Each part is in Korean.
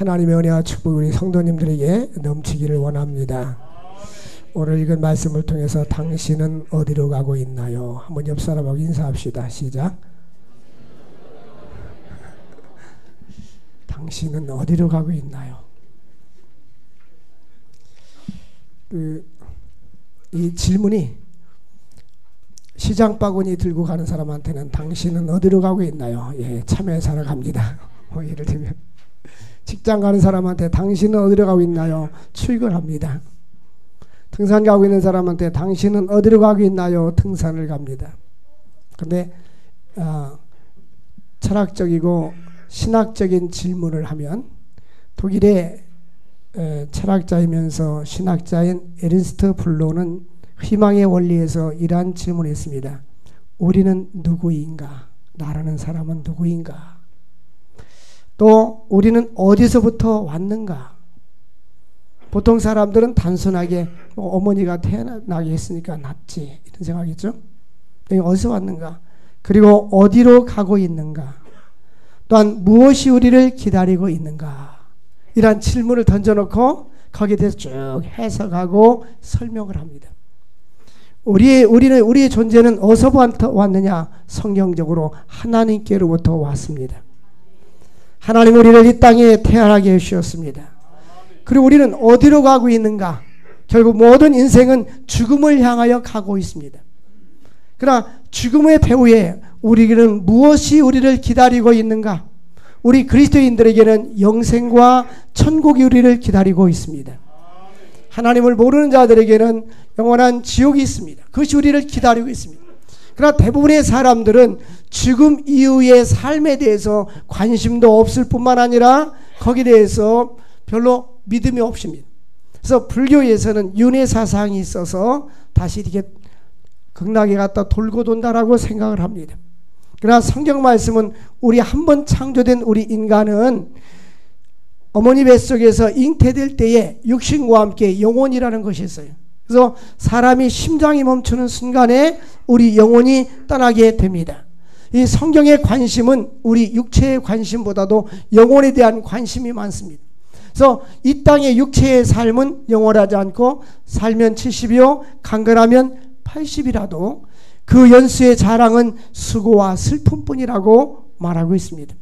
하나님의 은혜와 축복이 우리 성도님들에게 넘치기를 원합니다. 오늘 읽은 말씀을 통해서 당신은 어디로 가고 있나요? 한번 옆 사람하고 인사합시다. 시작. 당신은 어디로 가고 있나요? 이 질문이 시장 바구니 들고 가는 사람한테는 당신은 어디로 가고 있나요? 예, 참여사러 갑니다. 예를 들면 직장 가는 사람한테 당신은 어디로 가고 있나요? 출근합니다. 등산 가고 있는 사람한테 당신은 어디로 가고 있나요? 등산을 갑니다. 근데 철학적이고 신학적인 질문을 하면 독일의 철학자이면서 신학자인 에른스트 블로는 희망의 원리에서 이러한 질문을 했습니다. 우리는 누구인가? 나라는 사람은 누구인가? 또 우리는 어디서부터 왔는가? 보통 사람들은 단순하게 어머니가 태어나게 했으니까 낫지 이런 생각이죠. 어디서 왔는가? 그리고 어디로 가고 있는가? 또한 무엇이 우리를 기다리고 있는가? 이러한 질문을 던져놓고 거기에 대해서 쭉 해석하고 설명을 합니다. 우리의 존재는 어디서부터 왔느냐? 성경적으로 하나님께로부터 왔습니다. 하나님 우리를 이 땅에 태어나게 해주셨습니다. 그리고 우리는 어디로 가고 있는가? 결국 모든 인생은 죽음을 향하여 가고 있습니다. 그러나 죽음의 배후에 우리는 무엇이 우리를 기다리고 있는가? 우리 그리스도인들에게는 영생과 천국이 우리를 기다리고 있습니다. 하나님을 모르는 자들에게는 영원한 지옥이 있습니다. 그것이 우리를 기다리고 있습니다. 그러나 대부분의 사람들은 죽음 이후의 삶에 대해서 관심도 없을 뿐만 아니라 거기에 대해서 별로 믿음이 없습니다. 그래서 불교에서는 윤회 사상이 있어서 다시 이렇게 극락에 갔다 돌고 돈다라고 생각을 합니다. 그러나 성경 말씀은 우리 한 번 창조된 우리 인간은 어머니 뱃속에서 잉태될 때에 육신과 함께 영혼이라는 것이 있어요. 그래서 사람이 심장이 멈추는 순간에 우리 영혼이 떠나게 됩니다. 이 성경의 관심은 우리 육체의 관심보다도 영혼에 대한 관심이 많습니다. 그래서 이 땅의 육체의 삶은 영원하지 않고 살면 70이요 강건하면 80이라도 그 연수의 자랑은 수고와 슬픔뿐이라고 말하고 있습니다.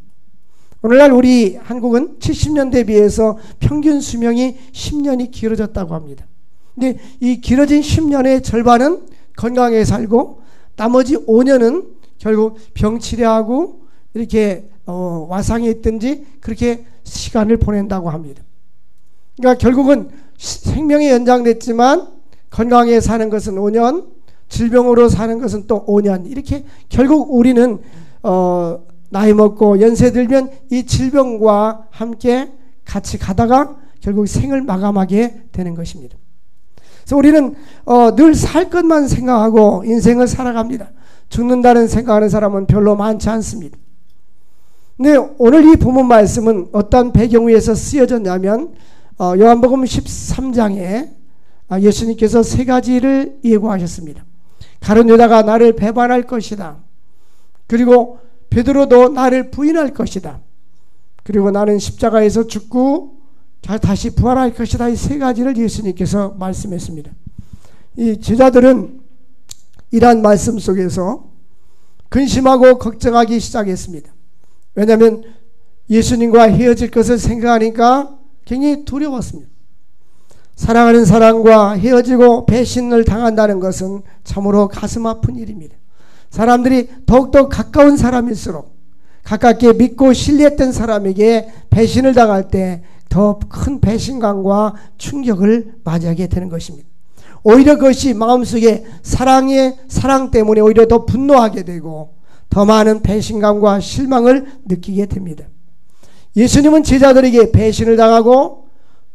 오늘날 우리 한국은 70년대에 비해서 평균 수명이 10년이 길어졌다고 합니다. 근데 이 길어진 10년의 절반은 건강하게 살고 나머지 5년은 결국 병 치료하고 이렇게 와상에 있든지 그렇게 시간을 보낸다고 합니다. 그러니까 결국은 생명이 연장됐지만 건강하게 사는 것은 5년, 질병으로 사는 것은 또 5년, 이렇게 결국 우리는 나이 먹고 연세 들면 이 질병과 함께 같이 가다가 결국 생을 마감하게 되는 것입니다. 그래서 우리는 늘 살 것만 생각하고 인생을 살아갑니다. 죽는다는 생각하는 사람은 별로 많지 않습니다. 근데 오늘 이 본문 말씀은 어떤 배경 위에서 쓰여졌냐면 요한복음 13장에 예수님께서 세 가지를 예고하셨습니다. 가룟 유다가 나를 배반할 것이다. 그리고 베드로도 나를 부인할 것이다. 그리고 나는 십자가에서 죽고 다시 부활할 것이다. 이 세 가지를 예수님께서 말씀했습니다. 이 제자들은 이러한 말씀 속에서 근심하고 걱정하기 시작했습니다. 왜냐하면 예수님과 헤어질 것을 생각하니까 굉장히 두려웠습니다. 사랑하는 사람과 헤어지고 배신을 당한다는 것은 참으로 가슴 아픈 일입니다. 사람들이 더욱더 가까운 사람일수록 가깝게 믿고 신뢰했던 사람에게 배신을 당할 때 더 큰 배신감과 충격을 맞이하게 되는 것입니다. 오히려 그것이 마음속에 사랑 때문에 오히려 더 분노하게 되고 더 많은 배신감과 실망을 느끼게 됩니다. 예수님은 제자들에게 배신을 당하고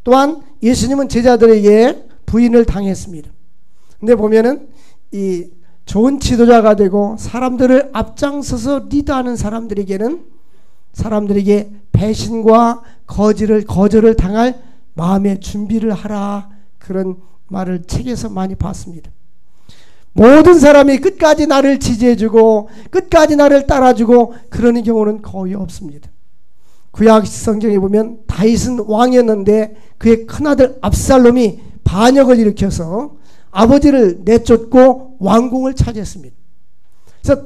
또한 예수님은 제자들에게 부인을 당했습니다. 근데 보면은 이 좋은 지도자가 되고 사람들을 앞장서서 리드하는 사람들에게는 사람들에게 배신과 거절을 당할 마음의 준비를 하라, 그런 말을 책에서 많이 봤습니다. 모든 사람이 끝까지 나를 지지해주고 끝까지 나를 따라주고 그러는 경우는 거의 없습니다. 구약 성경에 보면 다윗은 왕이었는데 그의 큰아들 압살롬이 반역을 일으켜서 아버지를 내쫓고 왕궁을 차지했습니다. 그래서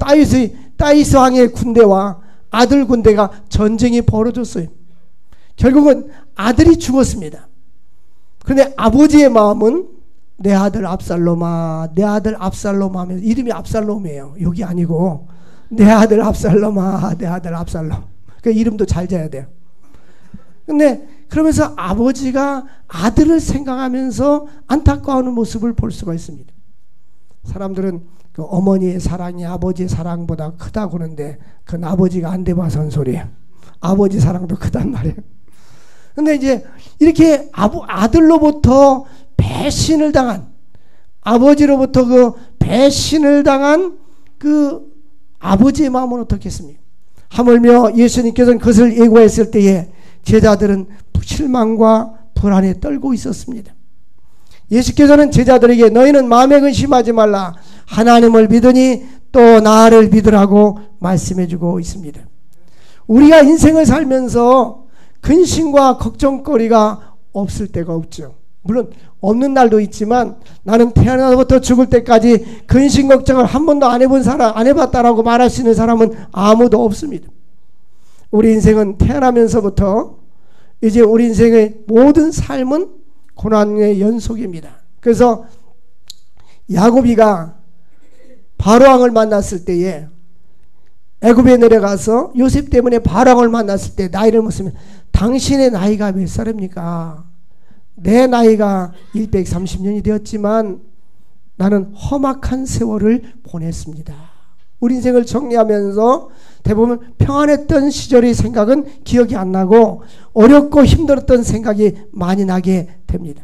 다윗 왕의 군대와 아들 군대가 전쟁이 벌어졌어요. 결국은 아들이 죽었습니다. 그런데 아버지의 마음은 내 아들 압살롬아, 내 아들 압살롬아 하면서, 이름이 압살롬이에요. 여기 아니고 내 아들 압살롬아, 내 아들 압살롬. 그 이름도 잘 지어야 돼요. 근데 그러면서 아버지가 아들을 생각하면서 안타까워하는 모습을 볼 수가 있습니다. 사람들은 그 어머니의 사랑이 아버지의 사랑보다 크다고 하는데 그건 아버지가 안 돼봐선 소리예요. 아버지 사랑도 크단 말이에요. 근데 이제 이렇게 아들로부터 배신을 당한, 아버지로부터 그 배신을 당한 그 아버지의 마음은 어떻겠습니까? 하물며 예수님께서는 그것을 예고했을 때에 제자들은 실망과 불안에 떨고 있었습니다. 예수께서는 제자들에게 너희는 마음에 근심하지 말라, 하나님을 믿으니 또 나를 믿으라고 말씀해주고 있습니다. 우리가 인생을 살면서 근심과 걱정거리가 없을 때가 없죠. 물론 없는 날도 있지만 나는 태어나서부터 죽을 때까지 근심 걱정을 한 번도 안 해본 사람, 안 해봤다라고 말할 수 있는 사람은 아무도 없습니다. 우리 인생은 태어나면서부터 이제 우리 인생의 모든 삶은 고난의 연속입니다. 그래서 야곱이가 바로왕을 만났을 때에 애굽에 내려가서 요셉 때문에 바로왕을 만났을 때 나이를 묻으면 당신의 나이가 몇 살입니까? 내 나이가 130년이 되었지만 나는 험악한 세월을 보냈습니다. 우리 인생을 정리하면서 대부분 평안했던 시절의 생각은 기억이 안 나고 어렵고 힘들었던 생각이 많이 나게 됩니다.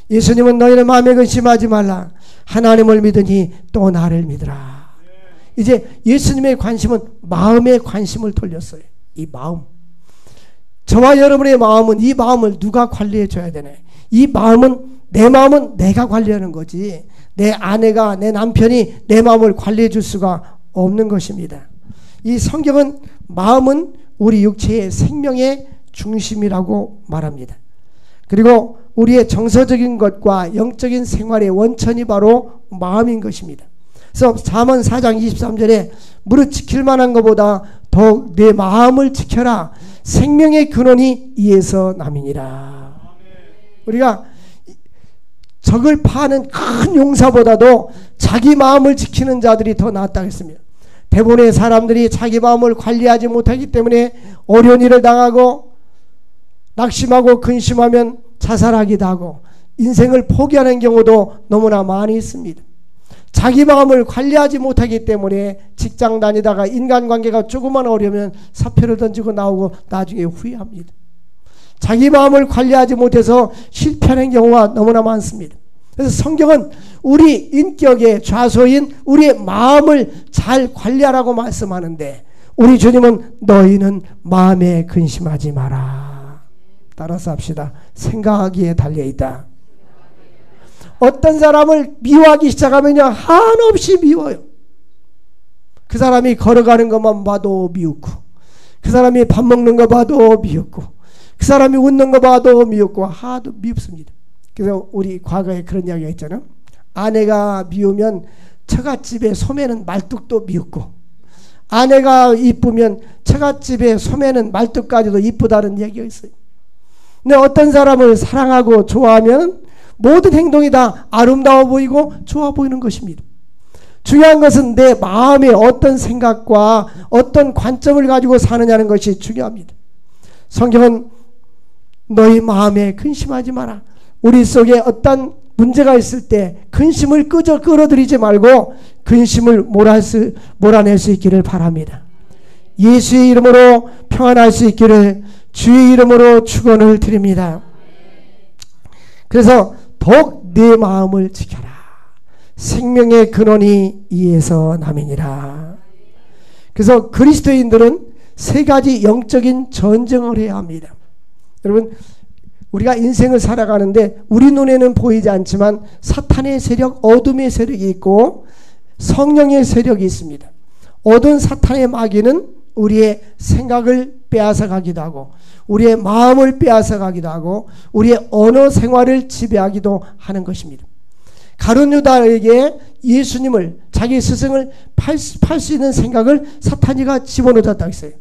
예수님은 너희는 마음에 근심하지 말라, 하나님을 믿으니 또 나를 믿으라. 이제 예수님의 관심은 마음에 관심을 돌렸어요. 이 마음, 저와 여러분의 마음은, 이 마음을 누가 관리해 줘야 되나요? 이 마음은, 내 마음은 내가 관리하는 거지 내 아내가, 내 남편이 내 마음을 관리해 줄 수가 없는 것입니다. 이 성경은 마음은 우리 육체의 생명의 중심이라고 말합니다. 그리고 우리의 정서적인 것과 영적인 생활의 원천이 바로 마음인 것입니다. 그래서 잠언 4장 23절에 무릇 지킬 만한 것보다 더욱 내 마음을 지켜라, 생명의 근원이 이에서 남이니라. 우리가 적을 파는 큰 용사보다도 자기 마음을 지키는 자들이 더 낫다고 했습니다. 대부분의 사람들이 자기 마음을 관리하지 못하기 때문에 어려운 일을 당하고 낙심하고 근심하면 자살하기도 하고 인생을 포기하는 경우도 너무나 많이 있습니다. 자기 마음을 관리하지 못하기 때문에 직장 다니다가 인간관계가 조금만 어려우면 사표를 던지고 나오고 나중에 후회합니다. 자기 마음을 관리하지 못해서 실패하는 경우가 너무나 많습니다. 그래서 성경은 우리 인격의 좌소인 우리의 마음을 잘 관리하라고 말씀하는데 우리 주님은 너희는 마음에 근심하지 마라. 따라서 합시다. 생각하기에 달려있다. 어떤 사람을 미워하기 시작하면요, 한없이 미워요. 그 사람이 걸어가는 것만 봐도 미웠고, 그 사람이 밥 먹는 거 봐도 미웠고, 그 사람이 웃는 거 봐도 미웠고, 하도 미웠습니다. 그래서 우리 과거에 그런 이야기가 있잖아요. 아내가 미우면 처갓집에 소매는 말뚝도 미웠고, 아내가 이쁘면 처갓집에 소매는 말뚝까지도 이쁘다는 이야기가 있어요. 근데 어떤 사람을 사랑하고 좋아하면 모든 행동이 다 아름다워 보이고 좋아 보이는 것입니다. 중요한 것은 내 마음에 어떤 생각과 어떤 관점을 가지고 사느냐는 것이 중요합니다. 성경은 너희 마음에 근심하지 마라. 우리 속에 어떤 문제가 있을 때 근심을 끌어들이지 말고 근심을 몰아낼 수 있기를 바랍니다. 예수의 이름으로 평안할 수 있기를 주의 이름으로 축원을 드립니다. 그래서 더욱 내 마음을 지켜라. 생명의 근원이 이에서 남이니라. 그래서 그리스도인들은 세 가지 영적인 전쟁을 해야 합니다. 여러분, 우리가 인생을 살아가는데 우리 눈에는 보이지 않지만 사탄의 세력, 어둠의 세력이 있고 성령의 세력이 있습니다. 어두운 사탄의 마귀는 우리의 생각을 빼앗아 가기도 하고 우리의 마음을 빼앗아 가기도 하고 우리의 언어 생활을 지배하기도 하는 것입니다. 가룟 유다에게 예수님을 자기 스승을 팔 수 있는 생각을 사탄이가 집어넣었다고 했어요.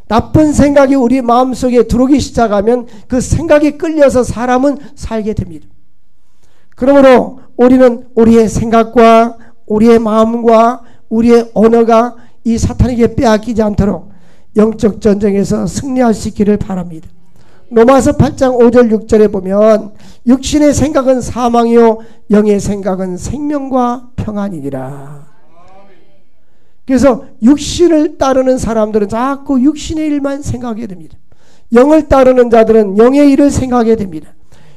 나쁜 생각이 우리 마음속에 들어오기 시작하면 그 생각이 끌려서 사람은 살게 됩니다. 그러므로 우리는 우리의 생각과 우리의 마음과 우리의 언어가 이 사탄에게 빼앗기지 않도록 영적 전쟁에서 승리할 수 있기를 바랍니다. 로마서 8장 5절 6절에 보면 육신의 생각은 사망이요 영의 생각은 생명과 평안이니라. 그래서 육신을 따르는 사람들은 자꾸 육신의 일만 생각하게 됩니다. 영을 따르는 자들은 영의 일을 생각하게 됩니다.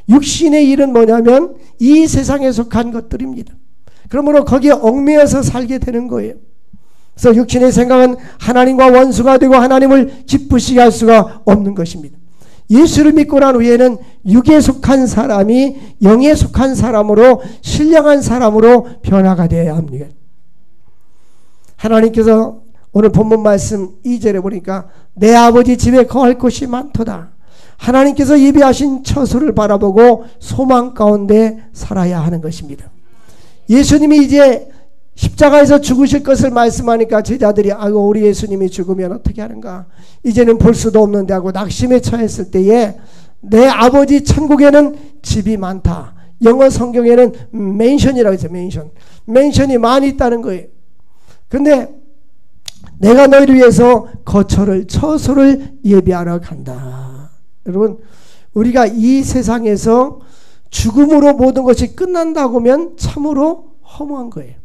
육신의 일은 뭐냐면 이 세상에 속한 것들입니다. 그러므로 거기에 얽매여서 살게 되는 거예요. 그래서 육신의 생각은 하나님과 원수가 되고 하나님을 기쁘시게 할 수가 없는 것입니다. 예수를 믿고 난 후에는 육에 속한 사람이 영에 속한 사람으로 신령한 사람으로 변화가 되어야 합니다. 하나님께서 오늘 본문 말씀 2절에 보니까 내 아버지 집에 거할 곳이 많도다. 하나님께서 예비하신 처소를 바라보고 소망 가운데 살아야 하는 것입니다. 예수님이 이제 십자가에서 죽으실 것을 말씀하니까 제자들이 아이고 우리 예수님이 죽으면 어떻게 하는가 이제는 볼 수도 없는데 하고 낙심에 처했을 때에 내 아버지 천국에는 집이 많다. 영어 성경에는 맨션이라고 했어요. 맨션이 많이 있다는 거예요. 근데 내가 너희를 위해서 거처를 처소를 예비하러 간다. 여러분 우리가 이 세상에서 죽음으로 모든 것이 끝난다고 하면 참으로 허무한 거예요.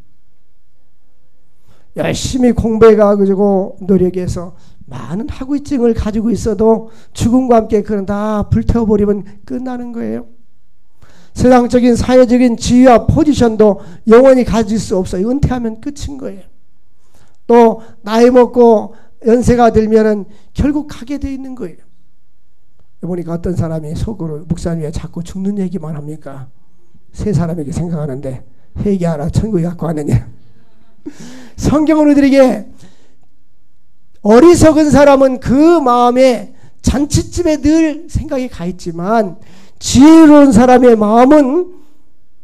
열심히 공부해가지고 노력해서 많은 학위증을 가지고 있어도 죽음과 함께 그런 다 불태워버리면 끝나는 거예요. 세상적인 사회적인 지위와 포지션도 영원히 가질 수 없어요. 은퇴하면 끝인 거예요. 또 나이 먹고 연세가 들면은 결국 가게 돼 있는 거예요. 보니까 어떤 사람이 속으로 목사님 왜 자꾸 죽는 얘기만 합니까? 세 사람에게 생각하는데 회개하라 천국에 갖고 왔느냐. 성경은 우리들에게 어리석은 사람은 그 마음에 잔치집에 늘 생각이 가 있지만 지혜로운 사람의 마음은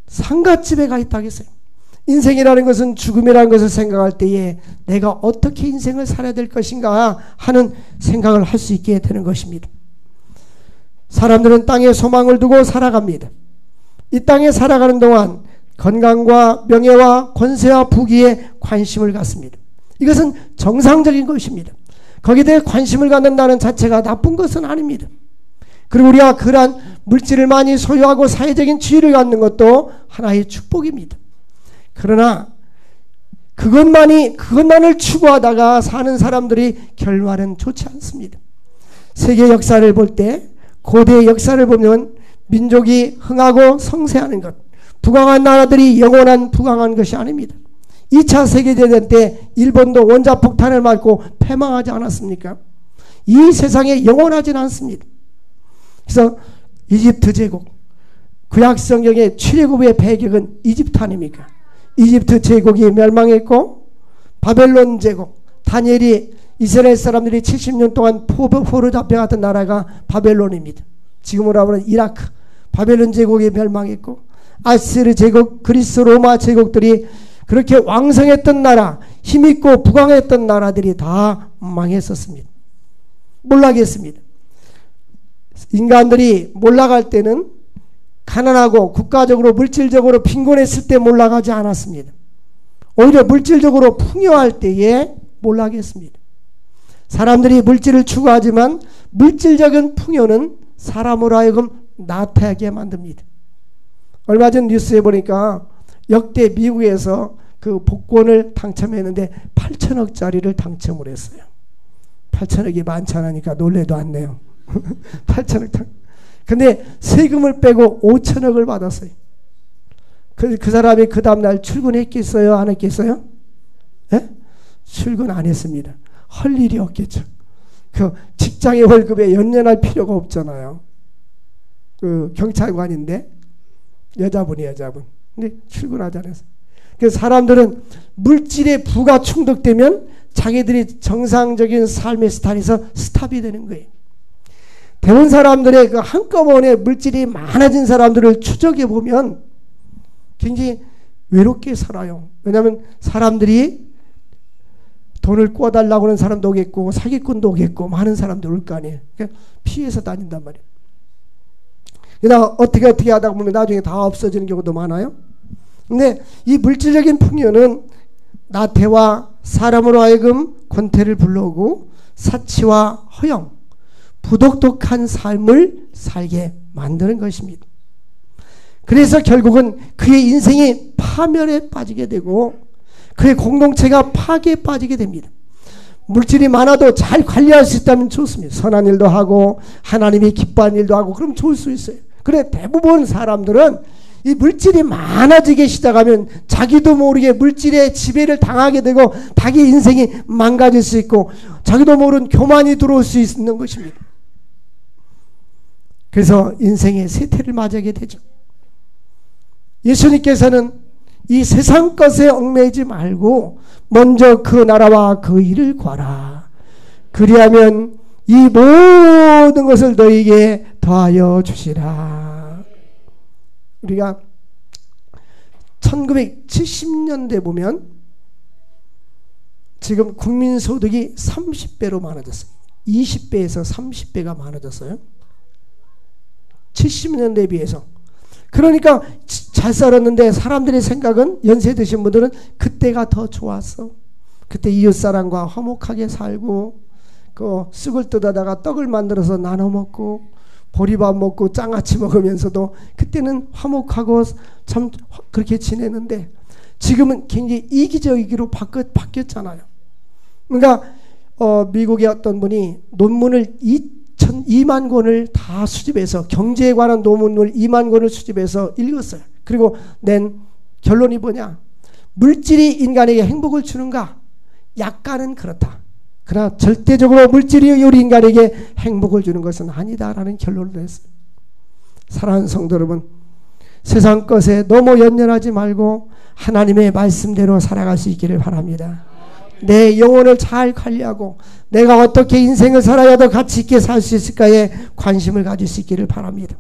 상갓집에 가 있다고 했어요. 인생이라는 것은 죽음이라는 것을 생각할 때에 내가 어떻게 인생을 살아야 될 것인가 하는 생각을 할 수 있게 되는 것입니다. 사람들은 땅에 소망을 두고 살아갑니다. 이 땅에 살아가는 동안 건강과 명예와 권세와 부귀에 관심을 갖습니다. 이것은 정상적인 것입니다. 거기에 대해 관심을 갖는다는 자체가 나쁜 것은 아닙니다. 그리고 우리가 그러한 물질을 많이 소유하고 사회적인 지위를 갖는 것도 하나의 축복입니다. 그러나 그것만을 추구하다가 사는 사람들이 결말은 좋지 않습니다. 세계 역사를 볼 때 고대 역사를 보면 민족이 흥하고 성세하는 것, 부강한 나라들이 영원한 부강한 것이 아닙니다. 2차 세계대전 때 일본도 원자폭탄을 맞고 패망하지 않았습니까? 이 세상에 영원하지는 않습니다. 그래서 이집트 제국, 구약성경의 출애굽의 배경은 이집트 아닙니까? 이집트 제국이 멸망했고 바벨론 제국, 다니엘이 이스라엘 사람들이 70년 동안 포로 잡혀갔던 나라가 바벨론입니다. 지금으로 하면 이라크, 바벨론 제국이 멸망했고 아시르 제국, 그리스 로마 제국들이 그렇게 왕성했던 나라, 힘있고 부강했던 나라들이 다 망했었습니다. 몰락했습니다. 인간들이 몰락할 때는 가난하고 국가적으로 물질적으로 빈곤했을 때 몰락하지 않았습니다. 오히려 물질적으로 풍요할 때에 몰락했습니다. 사람들이 물질을 추구하지만 물질적인 풍요는 사람으로 하여금 나태하게 만듭니다. 얼마 전 뉴스에 보니까 역대 미국에서 그 복권을 당첨했는데 8천억짜리를 당첨을 했어요. 8천억이 많지 않으니까 놀래도 않네요. 8천억 근데 세금을 빼고 5천억을 받았어요. 그 사람이 그 다음날 출근했겠어요? 안 했겠어요? 예? 출근 안 했습니다. 할 일이 없겠죠. 그 직장의 월급에 연연할 필요가 없잖아요. 그 경찰관인데 여자분. 근데 출근하지 않았어요. 그래서 사람들은 물질의 부가 충족되면 자기들이 정상적인 삶의 스타일에서 스탑이 되는 거예요. 대부분 사람들의 그 한꺼번에 물질이 많아진 사람들을 추적해 보면 굉장히 외롭게 살아요. 왜냐하면 사람들이 돈을 꿔달라고 하는 사람도 오겠고 사기꾼도 오겠고 많은 사람들 올 거 아니에요. 그러니까 피해서 다닌단 말이에요. 그러다가 어떻게 하다 보면 나중에 다 없어지는 경우도 많아요. 근데 이 물질적인 풍요는 나태와 사람으로 하여금 권태를 불러오고 사치와 허영, 부독독한 삶을 살게 만드는 것입니다. 그래서 결국은 그의 인생이 파멸에 빠지게 되고 그의 공동체가 파괴에 빠지게 됩니다. 물질이 많아도 잘 관리할 수 있다면 좋습니다. 선한 일도 하고 하나님이 기뻐하는 일도 하고 그럼 좋을 수 있어요. 그런데 대부분 사람들은 이 물질이 많아지기 시작하면 자기도 모르게 물질의 지배를 당하게 되고 자기 인생이 망가질 수 있고 자기도 모르는 교만이 들어올 수 있는 것입니다. 그래서 인생의 쇠퇴를 맞이하게 되죠. 예수님께서는 이 세상 것에 얽매이지 말고 먼저 그 나라와 그 일을 구하라. 그리하면 이 모든 것을 너희에게 더하여 주시라. 우리가 1970년대 보면 지금 국민소득이 30배로 많아졌어요. 20배에서 30배가 많아졌어요. 70년대에 비해서. 그러니까 잘 살았는데 사람들의 생각은 연세 드신 분들은 그때가 더 좋았어. 그때 이웃사람과 화목하게 살고 그 쑥을 뜯어다가 떡을 만들어서 나눠 먹고 보리밥 먹고 장아찌 먹으면서도 그때는 화목하고 참 그렇게 지내는데 지금은 굉장히 이기적이기로 바뀌었잖아요. 그러니까 미국의 어떤 분이 논문을 2만 권을 다 수집해서 경제에 관한 논문을 2만 권을 수집해서 읽었어요. 그리고 낸 결론이 뭐냐? 물질이 인간에게 행복을 주는가? 약간은 그렇다. 그러나 절대적으로 물질이 우리 인간에게 행복을 주는 것은 아니다라는 결론을 냈어요. 사랑하는 성도 여러분, 세상 것에 너무 연연하지 말고 하나님의 말씀대로 살아갈 수 있기를 바랍니다. 내 영혼을 잘 관리하고 내가 어떻게 인생을 살아야 더 가치 있게 살 수 있을까에 관심을 가질 수 있기를 바랍니다.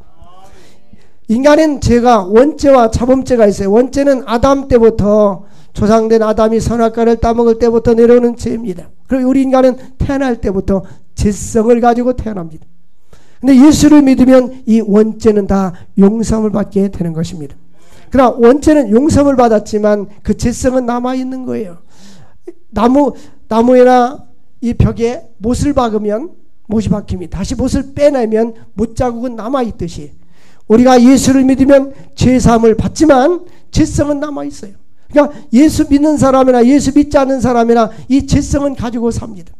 인간은 죄가 원죄와 자범죄가 있어요. 원죄는 아담 때부터 조상된 아담이 선악과를 따먹을 때부터 내려오는 죄입니다. 그리고 우리 인간은 태어날 때부터 죄성을 가지고 태어납니다. 근데 예수를 믿으면 이 원죄는 다 용서를 받게 되는 것입니다. 그러나 원죄는 용서를 받았지만 그 죄성은 남아있는 거예요. 나무에나 이 벽에 못을 박으면 못이 박힙니다. 다시 못을 빼내면 못자국은 남아있듯이 우리가 예수를 믿으면 죄사함을 받지만 죄성은 남아있어요. 그러니까 예수 믿는 사람이나 예수 믿지 않는 사람이나 이 죄성은 가지고 삽니다.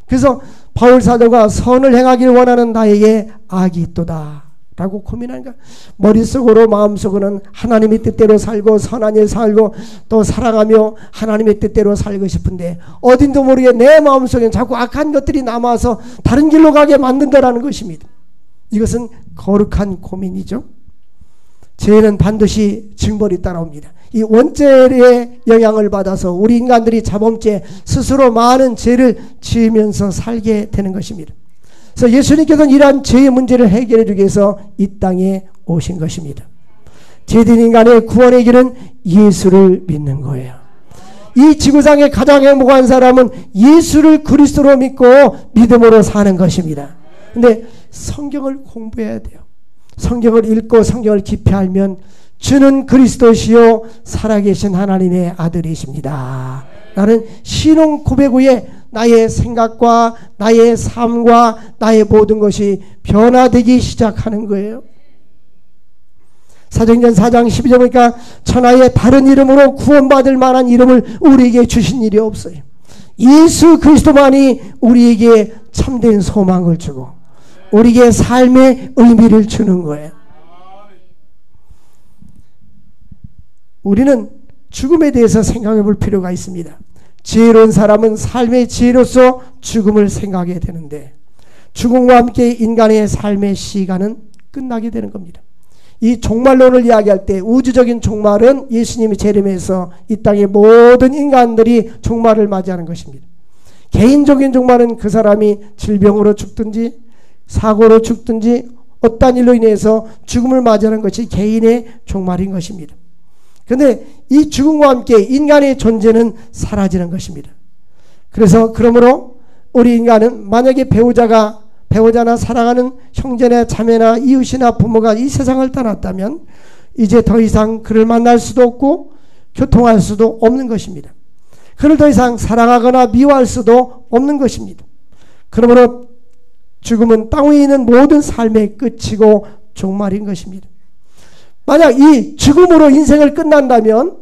그래서 바울 사도가 선을 행하길 원하는 나에게 악이 있도다 라고 고민하니까 머릿속으로 마음속으로는 하나님의 뜻대로 살고 선한 일 살고 또 사랑하며 하나님의 뜻대로 살고 싶은데 어딘도 모르게 내 마음속에는 자꾸 악한 것들이 남아서 다른 길로 가게 만든다라는 것입니다. 이것은 거룩한 고민이죠. 죄는 반드시 징벌이 따라옵니다. 이 원죄의 영향을 받아서 우리 인간들이 자범죄 스스로 많은 죄를 지으면서 살게 되는 것입니다. 그래서 예수님께서는 이러한 죄의 문제를 해결해 주기 위해서 이 땅에 오신 것입니다. 죄된 인간의 구원의 길은 예수를 믿는 거예요. 이 지구상에 가장 행복한 사람은 예수를 그리스도로 믿고 믿음으로 사는 것입니다. 근데 성경을 공부해야 돼요. 성경을 읽고 성경을 깊이 알면 주는 그리스도시요 살아계신 하나님의 아들이십니다 라는 신앙 고백 후에 나의 생각과 나의 삶과 나의 모든 것이 변화되기 시작하는 거예요. 사도행전 4장 12절 보니까 천하의 다른 이름으로 구원받을 만한 이름을 우리에게 주신 일이 없어요. 예수 그리스도만이 우리에게 참된 소망을 주고 우리에게 삶의 의미를 주는 거예요. 우리는 죽음에 대해서 생각해 볼 필요가 있습니다. 지혜로운 사람은 삶의 지혜로서 죽음을 생각하게 되는데 죽음과 함께 인간의 삶의 시간은 끝나게 되는 겁니다. 이 종말론을 이야기할 때 우주적인 종말은 예수님이 재림해서 이 땅의 모든 인간들이 종말을 맞이하는 것입니다. 개인적인 종말은 그 사람이 질병으로 죽든지 사고로 죽든지 어떠한 일로 인해서 죽음을 맞이하는 것이 개인의 종말인 것입니다. 그런데 이 죽음과 함께 인간의 존재는 사라지는 것입니다. 그래서 그러므로 우리 인간은 만약에 배우자나 사랑하는 형제나 자매나 이웃이나 부모가 이 세상을 떠났다면 이제 더 이상 그를 만날 수도 없고 교통할 수도 없는 것입니다. 그를 더 이상 사랑하거나 미워할 수도 없는 것입니다. 그러므로 죽음은 땅 위에 있는 모든 삶의 끝이고 종말인 것입니다. 만약 이 죽음으로 인생을 끝난다면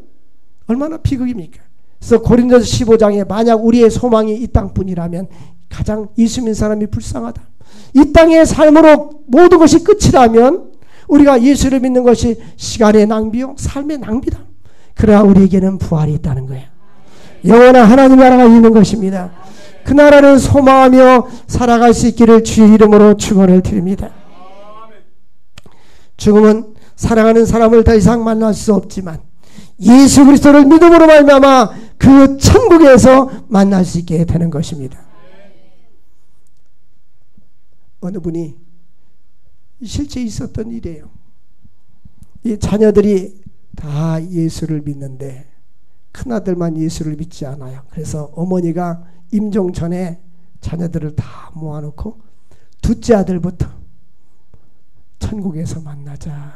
얼마나 비극입니까? 그래서 고린도서 15장에 만약 우리의 소망이 이 땅뿐이라면 가장 이수민 사람이 불쌍하다. 이 땅의 삶으로 모든 것이 끝이라면 우리가 예수를 믿는 것이 시간의 낭비요 삶의 낭비다. 그래야 우리에게는 부활이 있다는 거예요. 영원한 하나님 나라가 있는 것입니다. 그 나라를 소망하며 살아갈 수 있기를 주의 이름으로 축원을 드립니다. 죽음은 사랑하는 사람을 더 이상 만날 수 없지만 예수 그리스도를 믿음으로 말미암아 그 천국에서 만날 수 있게 되는 것입니다. 어느 분이 실제 있었던 일이에요. 이 자녀들이 다 예수를 믿는데 큰아들만 예수를 믿지 않아요. 그래서 어머니가 임종 전에 자녀들을 다 모아놓고 둘째 아들부터 천국에서 만나자.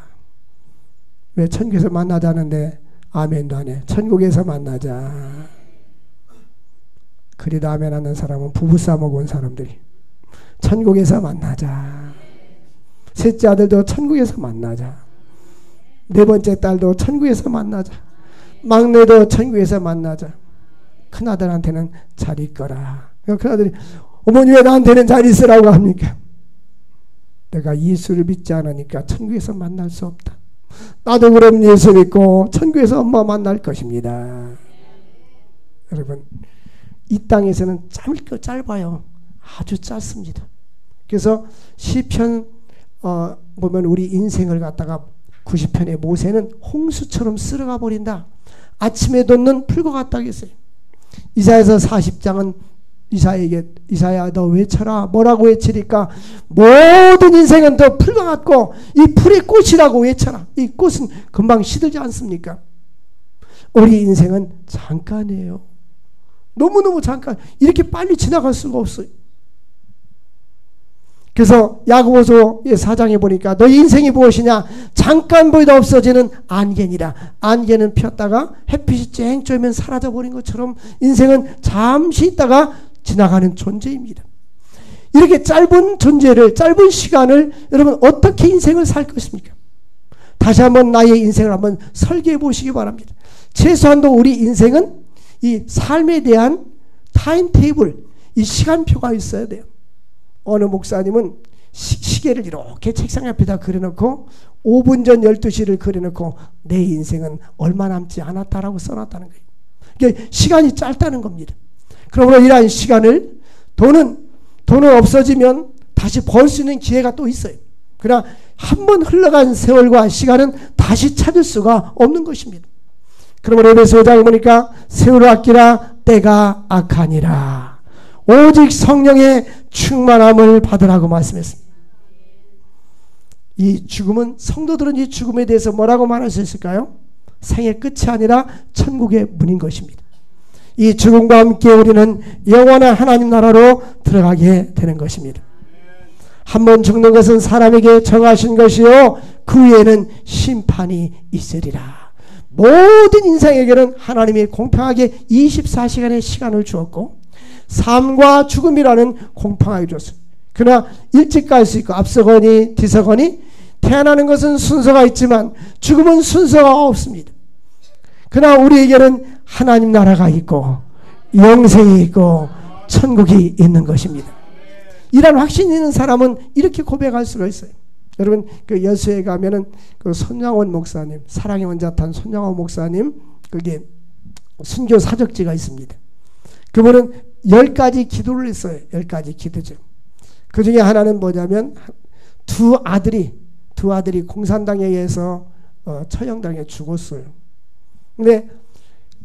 왜 천국에서 만나자는데 아멘도 안 해. 천국에서 만나자. 그래도 아멘 하는 사람은 부부싸움 하고 온 사람들이 천국에서 만나자. 셋째 아들도 천국에서 만나자. 네 번째 딸도 천국에서 만나자. 막내도 천국에서 만나자. 큰아들한테는 잘 있거라. 큰아들이 어머니 왜 나한테는 잘 있으라고 합니까? 내가 예수를 믿지 않으니까 천국에서 만날 수 없다. 나도 그럼 예수 믿고 천국에서 엄마 만날 것입니다. 여러분 이 땅에서는 짧아요. 아주 짧습니다. 그래서 시편 보면 우리 인생을 갖다가 90편의 모세는 홍수처럼 쓸어가 버린다. 아침에 돋는 풀과 같다 했어요. 이사야서 40장은 이사야 너 외쳐라. 뭐라고 외치니까 모든 인생은 더 풀과 같고 이 풀의 꽃이라고 외쳐라. 이 꽃은 금방 시들지 않습니까? 우리 인생은 잠깐이에요. 너무너무 잠깐. 이렇게 빨리 지나갈 수가 없어요. 그래서 야고보서 4장에 보니까 너희 인생이 무엇이냐? 잠깐 보이다 없어지는 안개니라. 안개는 폈다가 햇빛이 쨍 쬐면 사라져버린 것처럼 인생은 잠시 있다가 지나가는 존재입니다. 이렇게 짧은 존재를, 짧은 시간을 여러분 어떻게 인생을 살 것입니까? 다시 한번 나의 인생을 한번 설계해 보시기 바랍니다. 최소한도 우리 인생은 이 삶에 대한 타임테이블, 이 시간표가 있어야 돼요. 어느 목사님은 시계를 이렇게 책상 앞에다 그려놓고 5분 전 12시를 그려놓고 내 인생은 얼마 남지 않았다라고 써놨다는 거예요. 그러니까 시간이 짧다는 겁니다. 그러므로 이러한 시간을 돈은 없어지면 다시 벌 수 있는 기회가 또 있어요. 그러나 한 번 흘러간 세월과 시간은 다시 찾을 수가 없는 것입니다. 그러므로 에베소 5장에 보니까 세월을 아끼라 때가 악하니라. 오직 성령의 충만함을 받으라고 말씀했습니다. 이 죽음은 성도들은 이 죽음에 대해서 뭐라고 말할 수 있을까요? 생의 끝이 아니라 천국의 문인 것입니다. 이 죽음과 함께 우리는 영원한 하나님 나라로 들어가게 되는 것입니다. 한 번 죽는 것은 사람에게 정하신 것이요 그 후에는 심판이 있으리라. 모든 인생에게는 하나님이 공평하게 24시간의 시간을 주었고 삶과 죽음이라는 공평하게 줬습니다. 그러나 일찍 갈 수 있고 앞서거니 뒤서거니 태어나는 것은 순서가 있지만 죽음은 순서가 없습니다. 그러나 우리에게는 하나님 나라가 있고 영생이 있고 천국이 있는 것입니다. 이런 확신이 있는 사람은 이렇게 고백할 수가 있어요. 여러분 그 여수에 가면은 그 손양원 목사님, 사랑의 원자탄 손양원 목사님 그게 순교 사적지가 있습니다. 그분은 10가지 기도를 했어요. 10가지 기도죠. 그 중에 하나는 뭐냐면 두 아들이 공산당에 의해서 처형당해 죽었어요. 근데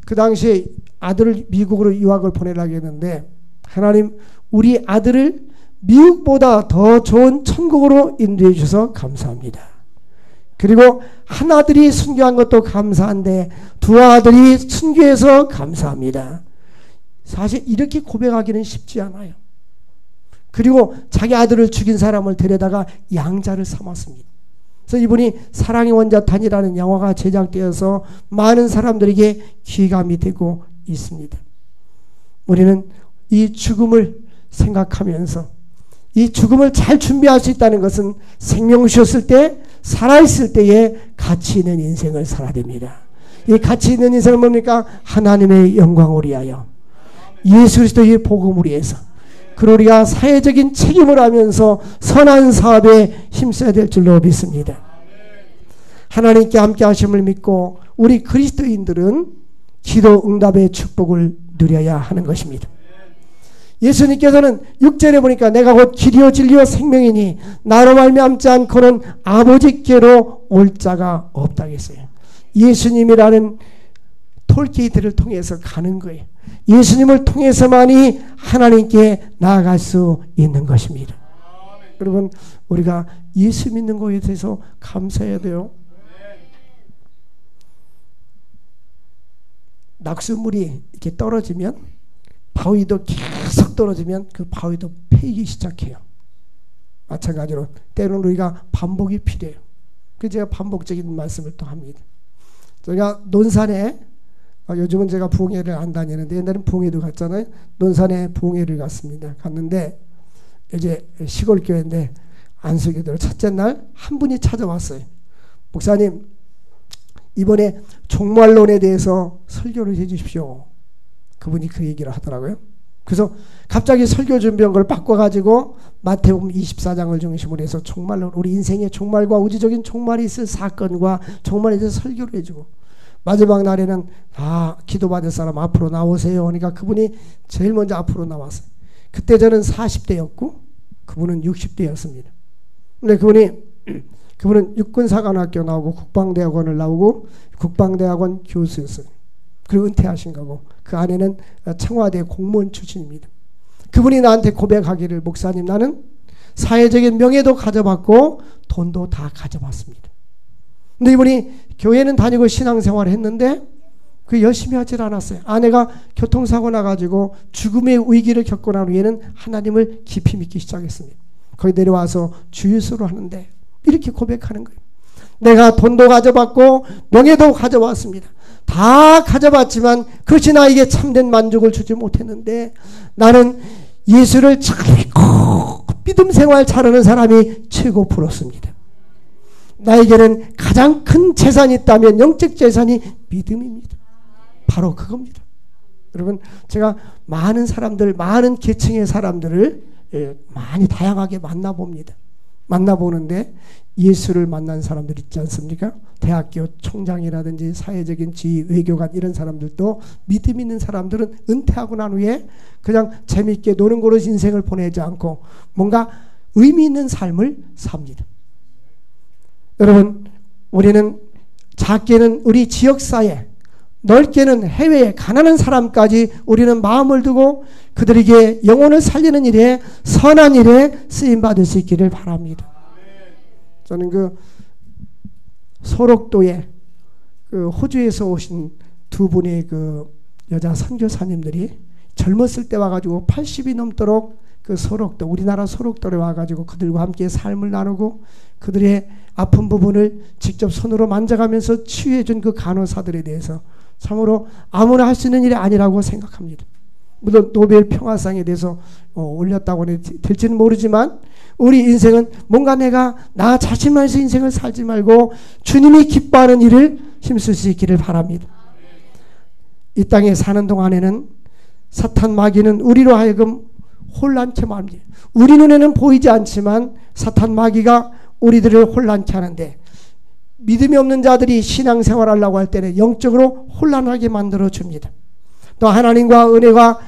그 당시에 아들을 미국으로 유학을 보내려고 했는데 하나님 우리 아들을 미국보다 더 좋은 천국으로 인도해 주셔서 감사합니다. 그리고 한 아들이 순교한 것도 감사한데 두 아들이 순교해서 감사합니다. 사실 이렇게 고백하기는 쉽지 않아요. 그리고 자기 아들을 죽인 사람을 데려다가 양자를 삼았습니다. 그래서 이분이 사랑의 원자탄이라는 영화가 제작되어서 많은 사람들에게 귀감이 되고 있습니다. 우리는 이 죽음을 생각하면서 이 죽음을 잘 준비할 수 있다는 것은 생명 쉬었을 때, 살아있을 때에 가치 있는 인생을 살아야 됩니다. 이 가치 있는 인생은 뭡니까? 하나님의 영광을 위하여, 예수 그리스도의 복음을 위해서, 그리고 우리가 사회적인 책임을 하면서 선한 사업에 힘써야 될 줄로 믿습니다. 하나님께 함께 하심을 믿고 우리 그리스도인들은 기도 응답의 축복을 누려야 하는 것입니다. 예수님께서는 6절에 보니까 내가 곧 길이요 진리요 생명이니 나로 말미암지 않고는 아버지께로 올 자가 없다고 했어요. 예수님이라는 톨게이트를 통해서 가는 거예요. 예수님을 통해서만이 하나님께 나아갈 수 있는 것입니다. 여러분, 우리가 예수 믿는 것에 대해서 감사해야 돼요. 낙수물이 이렇게 떨어지면, 바위도 계속 떨어지면 그 바위도 패이기 시작해요. 마찬가지로 때로는 우리가 반복이 필요해요. 그래서 제가 반복적인 말씀을 또 합니다. 제가 논산에, 요즘은 제가 부흥회를 안 다니는데 옛날엔 부흥회도 갔잖아요. 논산에 부흥회를 갔는데 이제 시골 교회인데 안수기도를 첫째 날 한 분이 찾아왔어요. 목사님, 이번에 종말론에 대해서 설교를 해 주십시오. 그분이 그 얘기를 하더라고요. 그래서 갑자기 설교 준비한 걸 바꿔가지고 마태복음 24장을 중심으로 해서 종말론, 우리 인생의 종말과 우주적인 종말이 있을 사건과 종말에 대해서 설교를 해주고, 마지막 날에는 기도받을 사람 앞으로 나오세요. 그러니까 그분이 제일 먼저 앞으로 나왔어요. 그때 저는 40대였고 그분은 60대였습니다. 근데 그분은 육군사관학교 나오고 국방대학원을 나오고 국방대학원 교수였어요. 그리고 은퇴하신 거고, 그 안에는 청와대 공무원 출신입니다. 그분이 나한테 고백하기를, 목사님, 나는 사회적인 명예도 가져봤고 돈도 다 가져봤습니다. 근데 이분이 교회는 다니고 신앙생활을 했는데 그 열심히 하질 않았어요. 아내가 교통사고 나가지고 죽음의 위기를 겪고 난 후에는 하나님을 깊이 믿기 시작했습니다. 거기 내려와서 주유소를 하는데 이렇게 고백하는 거예요. 내가 돈도 가져봤고 명예도 가져왔습니다. 다 가져봤지만 그것이 나에게 참된 만족을 주지 못했는데 나는 예수를 잘 믿고 믿음 생활 잘하는 사람이 최고 부럽습니다. 나에게는 가장 큰 재산이 있다면 영적 재산이 믿음입니다. 바로 그겁니다. 여러분, 제가 많은 사람들, 많은 계층의 사람들을 많이 다양하게 만나봅니다. 만나보는데 예수를 만난 사람들 있지 않습니까? 대학교 총장이라든지 사회적인 지위, 외교관 이런 사람들도 믿음 있는 사람들은 은퇴하고 난 후에 그냥 재미있게 노는 거로 인생을 보내지 않고 뭔가 의미 있는 삶을 삽니다. 여러분, 우리는 작게는 우리 지역사회, 넓게는 해외에 가난한 사람까지 우리는 마음을 두고 그들에게 영혼을 살리는 일에, 선한 일에 쓰임받을 수 있기를 바랍니다. 저는 소록도에 호주에서 오신 두 분의 여자 선교사님들이 젊었을 때 와가지고 80이 넘도록 소록도, 우리나라 소록도에 와가지고 그들과 함께 삶을 나누고 그들의 아픈 부분을 직접 손으로 만져가면서 치유해준 그 간호사들에 대해서 참으로 아무나 할 수 있는 일이 아니라고 생각합니다. 물론 노벨 평화상에 대해서 올렸다고 될지는 모르지만 우리 인생은 뭔가 내가 나 자신만의 인생을 살지 말고 주님이 기뻐하는 일을 힘쓸 수 있기를 바랍니다. 이 땅에 사는 동안에는 사탄 마귀는 우리로 하여금 혼란케 합니다. 우리 눈에는 보이지 않지만 사탄 마귀가 우리들을 혼란케 하는데, 믿음이 없는 자들이 신앙생활 하려고 할 때는 영적으로 혼란하게 만들어 줍니다. 또 하나님과 은혜가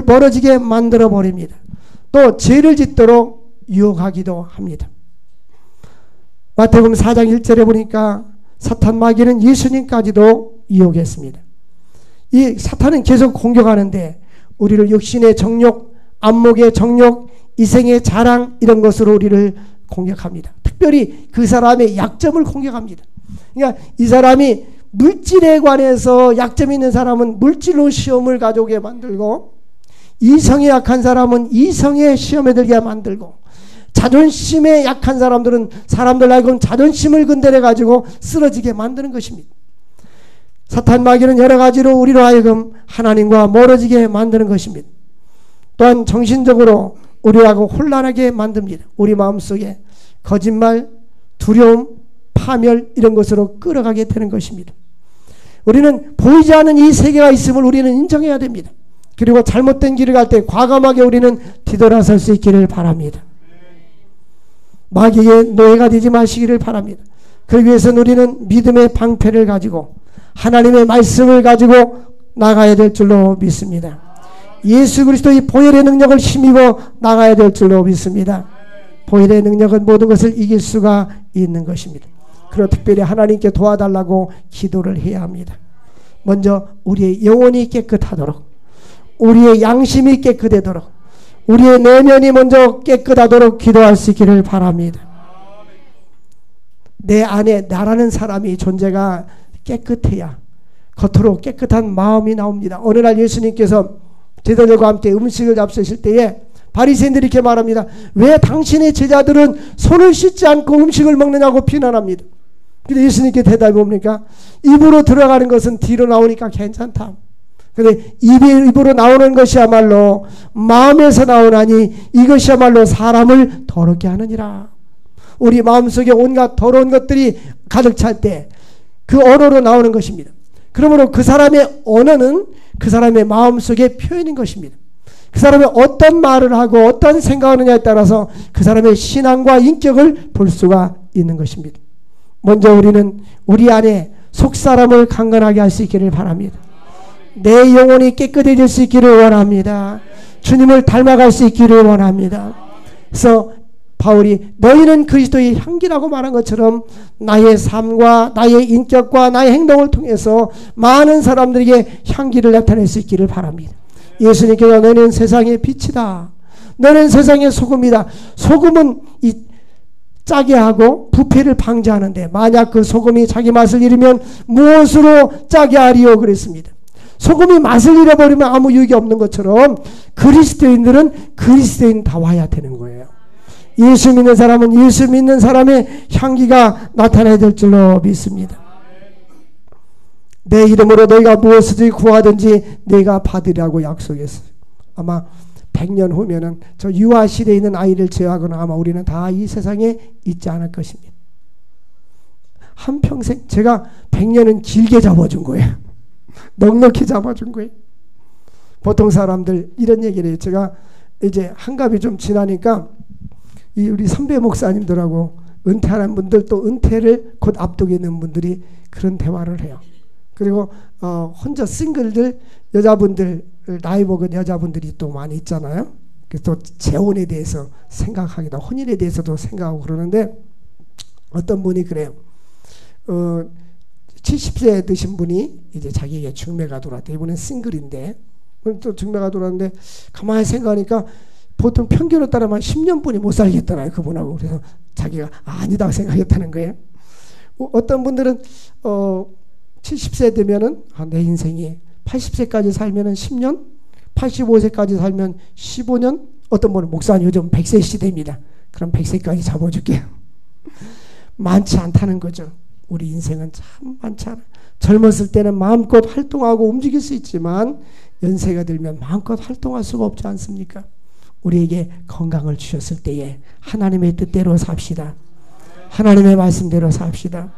멀어지게 만들어 버립니다. 또 죄를 짓도록 유혹하기도 합니다. 마태복음 4장 1절에 보니까 사탄 마귀는 예수님까지도 유혹했습니다. 이 사탄은 계속 공격하는데 우리를 육신의 정욕, 안목의 정욕, 이생의 자랑 이런 것으로 우리를 공격합니다. 특별히 그 사람의 약점을 공격합니다. 그러니까 이 사람이 물질에 관해서 약점 있는 사람은 물질로 시험을 가져오게 만들고, 이성에 약한 사람은 이성에 시험에 들게 만들고, 자존심에 약한 사람들은 사람들 알고는 자존심을 건드려 가지고 쓰러지게 만드는 것입니다. 사탄 마귀는 여러 가지로 우리로 하여금 하나님과 멀어지게 만드는 것입니다. 또한 정신적으로 우리하고 혼란하게 만듭니다. 우리 마음속에 거짓말, 두려움, 파멸 이런 것으로 끌어가게 되는 것입니다. 우리는 보이지 않는 이 세계가 있음을 우리는 인정해야 됩니다. 그리고 잘못된 길을 갈 때 과감하게 우리는 뒤돌아설 수 있기를 바랍니다. 마귀의 노예가 되지 마시기를 바랍니다. 그러기 위해서는 우리는 믿음의 방패를 가지고 하나님의 말씀을 가지고 나가야 될 줄로 믿습니다. 예수 그리스도의 보혈의 능력을 힘입어 나가야 될 줄로 믿습니다. 보혈의 능력은 모든 것을 이길 수가 있는 것입니다. 그리고 특별히 하나님께 도와달라고 기도를 해야 합니다. 먼저 우리의 영혼이 깨끗하도록, 우리의 양심이 깨끗하도록, 우리의 내면이 먼저 깨끗하도록 기도할 수 있기를 바랍니다. 내 안에 나라는 사람이 존재가 깨끗해야 겉으로 깨끗한 마음이 나옵니다. 어느 날 예수님께서 제자들과 함께 음식을 잡수실 때에 바리새인들이 이렇게 말합니다. 왜 당신의 제자들은 손을 씻지 않고 음식을 먹느냐고 비난합니다. 근데 예수님께 대답이 뭡니까? 입으로 들어가는 것은 뒤로 나오니까 괜찮다. 근데 입으로 나오는 것이야말로 마음에서 나오나니 이것이야말로 사람을 더럽게 하느니라. 우리 마음속에 온갖 더러운 것들이 가득 찰 때 그 언어로 나오는 것입니다. 그러므로 그 사람의 언어는 그 사람의 마음속의 표현인 것입니다. 그 사람이 어떤 말을 하고 어떤 생각하느냐에 따라서 그 사람의 신앙과 인격을 볼 수가 있는 것입니다. 먼저 우리는 우리 안에 속사람을 강건하게 할 수 있기를 바랍니다. 내 영혼이 깨끗해질 수 있기를 원합니다. 주님을 닮아갈 수 있기를 원합니다. 그래서 바울이 너희는 그리스도의 향기라고 말한 것처럼 나의 삶과 나의 인격과 나의 행동을 통해서 많은 사람들에게 향기를 나타낼 수 있기를 바랍니다. 예수님께서 너는 세상의 빛이다. 너는 세상의 소금이다. 소금은 이 짜게 하고 부패를 방지하는데 만약 그 소금이 자기 맛을 잃으면 무엇으로 짜게 하리요 그랬습니다. 소금이 맛을 잃어버리면 아무 유익이 없는 것처럼 그리스도인들은 그리스도인다워야 되는 거예요. 예수 믿는 사람은 예수 믿는 사람의 향기가 나타나야 될 줄로 믿습니다. 내 이름으로 너희가 무엇을 구하든지 내가 받으리라고 약속했어요. 아마 100년 후면은 저 유아 시대에 있는 아이를 제외하고는 아마 우리는 다 이 세상에 있지 않을 것입니다. 한평생 제가 100년은 길게 잡아준 거예요. 넉넉히 잡아준 거예요. 보통 사람들 이런 얘기를 해요. 제가 이제 한갑이 좀 지나니까 이 우리 선배 목사님들하고 은퇴하는 분들 또 은퇴를 곧 앞두고 있는 분들이 그런 대화를 해요. 그리고 혼자 싱글들 여자분들 나이 먹은 여자분들이 또 많이 있잖아요. 그래서 또 재혼에 대해서 생각하기도 혼인에 대해서도 생각하고 그러는데 어떤 분이 그래요. 70세 드신 분이 이제 자기에게 중매가 들어왔대. 이분은 싱글인데 또 중매가 들어왔는데 가만히 생각하니까 보통 평균에 따르면 10년뿐이 못 살겠더라고요. 그분하고. 그래서 자기가 아니다 생각했다는 거예요. 어떤 분들은 70세 되면은 내 인생이 80세까지 살면은 10년, 85세까지 살면 15년, 어떤 분은 목사님 요즘 100세 시대입니다. 그럼 100세까지 잡아줄게요. 많지 않다는 거죠. 우리 인생은 참 많지 않아요. 젊었을 때는 마음껏 활동하고 움직일 수 있지만 연세가 들면 마음껏 활동할 수가 없지 않습니까? 우리에게 건강을 주셨을 때에 하나님의 뜻대로 삽시다. 하나님의 말씀대로 삽시다.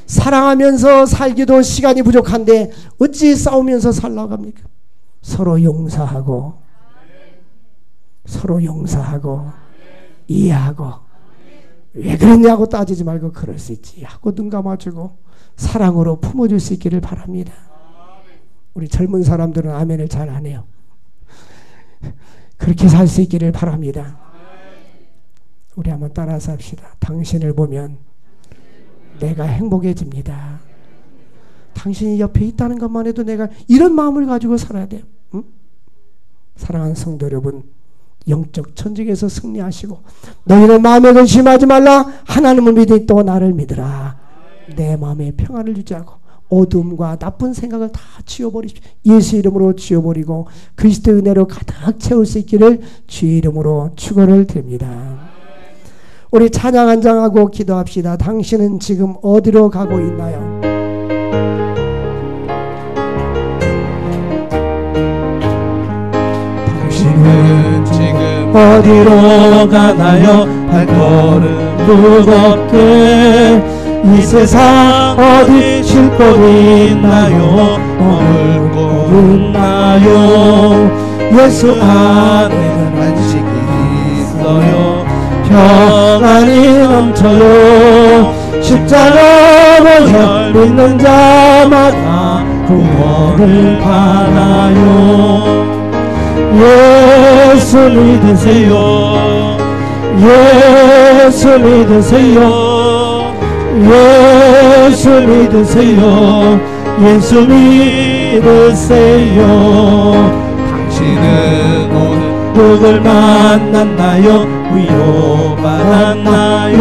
사랑하면서 살기도 시간이 부족한데 어찌 싸우면서 살라고 합니까? 서로 용서하고 이해하고 왜 그랬냐고 따지지 말고 그럴 수 있지 하고 눈 감아주고 사랑으로 품어줄 수 있기를 바랍니다. 우리 젊은 사람들은 아멘을 잘 안 해요. 그렇게 살 수 있기를 바랍니다. 우리 한번 따라서 합시다. 당신을 보면 내가 행복해집니다. 당신이 옆에 있다는 것만 해도 내가 이런 마음을 가지고 살아야 돼요. 응? 사랑하는 성도 여러분, 영적 전쟁에서 승리하시고 너희는 마음에 근심하지 말라. 하나님을 믿으니 또 나를 믿으라. 내 마음에 평안을 유지하고 어둠과 나쁜 생각을 다 지워버리십시오. 예수 이름으로 지워버리고 그리스도의 은혜로 가득 채울 수 있기를 주의 이름으로 축원을 드립니다. 우리 찬양 한 장하고 기도합시다. 당신은 지금 어디로 가고 있나요? 당신은 지금 어디로 가나요? 발걸음 무겁게 이 세상 어디 쉴 곳 있나요? 머물 곳 있나요? 예수 안에는 안식이 있어요. 평안이 넘쳐요. 십자가로 믿는 자마다 구원을 받아요. 예수 믿으세요. 예수 믿으세요. 예수 믿으세요. 예수 믿으세요. 당신은 오늘 누굴 만났나요? 위로받았나요?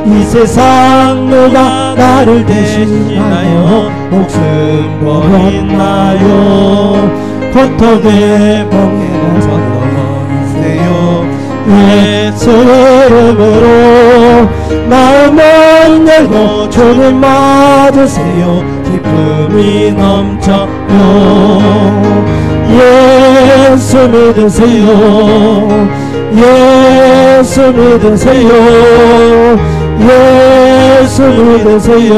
이 세상 누가 나를 대신하여 목숨 버렸나요? 고통의 멍에는 서러우세요. 예수 이름으로 마음을 열고 주님 맞으세요. 기쁨이 넘쳐요. 예수 믿으세요. 예수 믿으세요. 예수 믿으세요.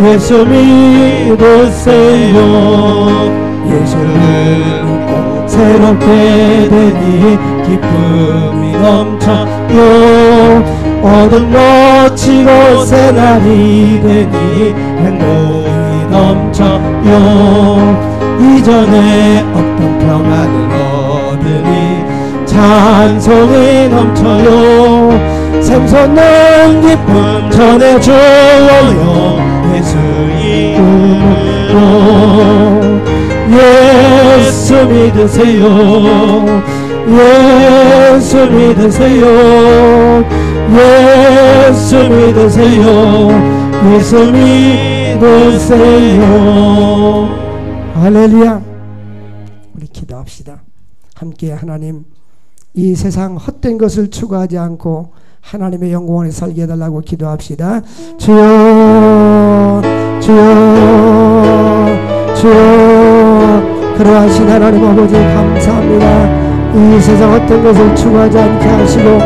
예수 믿으세요. 예수를 믿고 새롭게 되니 기쁨이 넘쳐요. 어둠 놓치고 새날이 되니 행복이 넘쳐요. 이전에 어떤 평안을 얻으니 찬송이 넘쳐요. 샘솟는 기쁨 전해주어요. 예수 이름으로 예수 믿으세요. 예수 믿으세요. 예수 믿으세요. 예수 믿으세요. 할렐루야. 우리 기도합시다. 함께 하나님, 이 세상 헛된 것을 추구하지 않고 하나님의 영광을 살게 해달라고 기도합시다. 주여 주여 주여. 그러하신 하나님 아버지 감사합니다. 이 세상 어떤 것을 추구하지 않게 하시고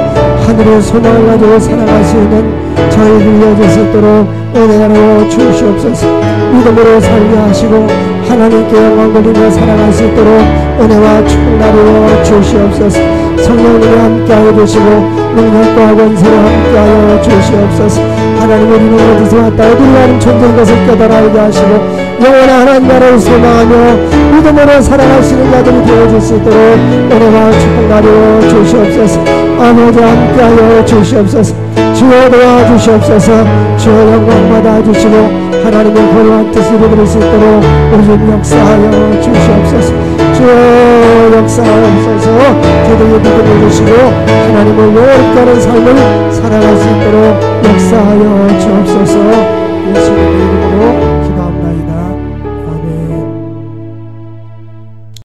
하늘의 소망을 가지고 살아갈 수 있는 저희들 여길 수 있도록 은혜 나누어 주시옵소서. 믿음으로 살게 하시고 하나님께 영광 돌리며 살아갈 수 있도록 은혜와 축복 나누어 주시옵소서. 성령님이 함께하여 주시고 능력과 권세로 함께하여 주시옵소서. 하나님, 우리는 어디서 왔다 어디로 가는 존재인 것을 깨달아 알게 하시고 영원한 하나님 나라를 소망하며 믿음으로 살아갈 수 있는 자들이 되어줄 수 있도록 은혜와 축복 나누어 주시옵소서. 아버지 함께하여 주시옵소서. 주여 도와주시옵소서. 주여 영광 받아주시고 하나님의 거룩한 뜻을 이루어질 수 있도록 우리 좀 역사하여 주시옵소서. 주여 역사하옵소서. 저들의 믿음을 주시고 하나님을 영원히 하는 삶을 살아갈 수 있도록 역사하여 주옵소서. 예수님의 이름으로